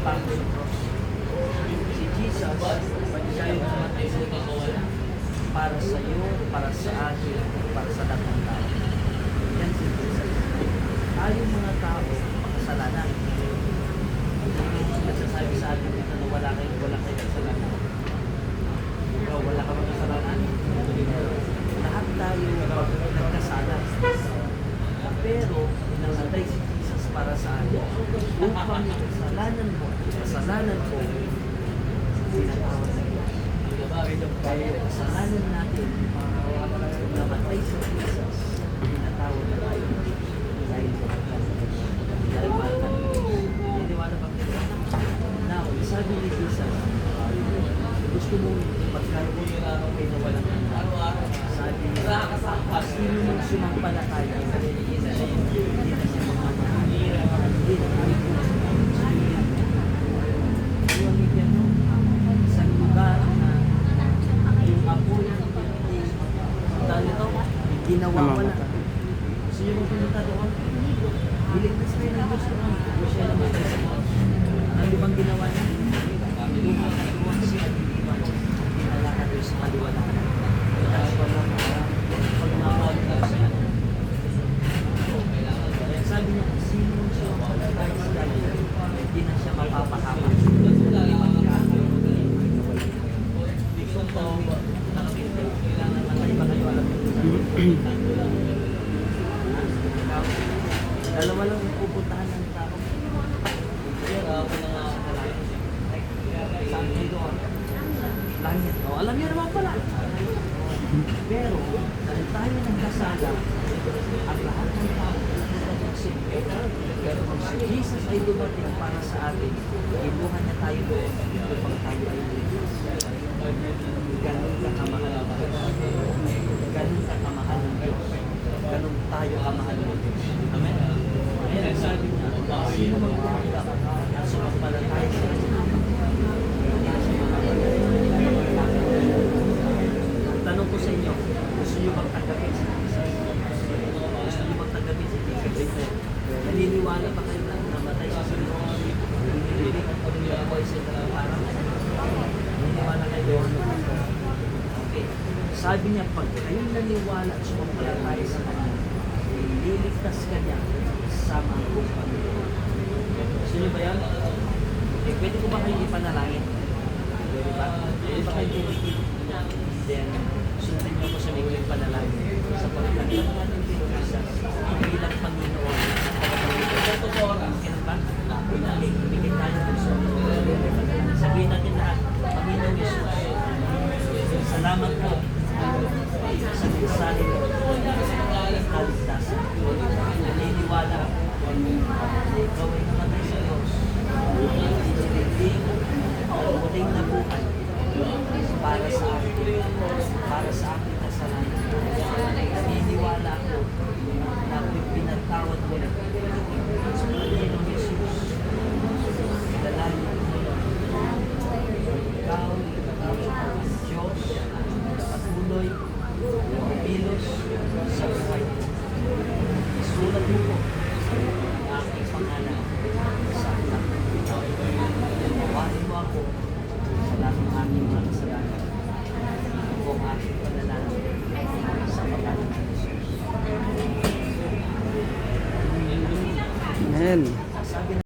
pangko sa cross. Si Jesus, siya yung namatay sa cross para sa iyo, para sa akin, para sa lahat ng tao. Yan si Jesus. Tayo mga tao, makasalanan. Nagsasabi sa atin dito na wala kayo kasalanan. Ikaw, wala ka bang kasalanan? Lahat tayo nagkasala. Pero, nangatay si Jesus para sa atin. Upang kasalanan mo, kasalanan ko, pinatawad sa Diyos. Kaya kasalanan natin, namatay si Jesus, pinatawad na tayo. Dahil mahal ka. Niniwala ba kayo? Now, sabi ni Jesus, gusto mo magkaroon ng araw kayo na walang handa. Sabi niya, sino mong sumampalataya, hindi na siya mamamahal. Hindi na yung impyerno, isang lugar na yung apoy dahil ito, ginawa wala. Gusto nyo mong pinunta doon? Hiligtas kayo ng Diyos doon. Gusto siya naman kayo sa Diyos. Ano di bang ginawa niya? Lumang siya dinala ka doon sa kaliwanagan. Tapos pagmamahal ka siya. Kaya sabi niya, sino siya sa kaliwanagan? Hindi na siya mapapahama. Kailangan matay ba kayo alam nyo? Dalawa lang yung pupuntahan ng tao. Saan kayo doon? Langit. O, alam niyo naman pala. Pero, dahil tayo nagkasala, ang lahat ng tao pupunta ng sin. Pero kung si Jesus ay dumating para sa atin, ibuhan niya tayo doon upang tayo ay ligtas. Ganun ka kamahal ng Diyos. Ganun ka kamahal ng Diyos. Ganun tayo kamahal ng Diyos. Amen? Kaya sabi niya, sino magpupunta at sumampalataya sa Kanya? Tanong ko sa inyo, gusto niyo bang tanggapin si Jesus? Gusto niyo bang tanggapin si Jesus? Naniniwala pa kayo na namatay sa Diyos? Nililig at pag-iwapoy sa ilang araw? Naniniwala kayo doon? Okay. Sabi niya, pag kayo naniwala at sumampalataya sa Kanya, ililigtas ka niya sama ang buong pamilya. Gusto niyo ba yan? Okay, pwede ko ba kayo ipanalangin? Pwede ba? Pwede ba kayo tumikip? Then, sundin niyo ko sa liwing panalangin sa pagtanggap natin kay Jesus bilang Panginoon at Panginoon.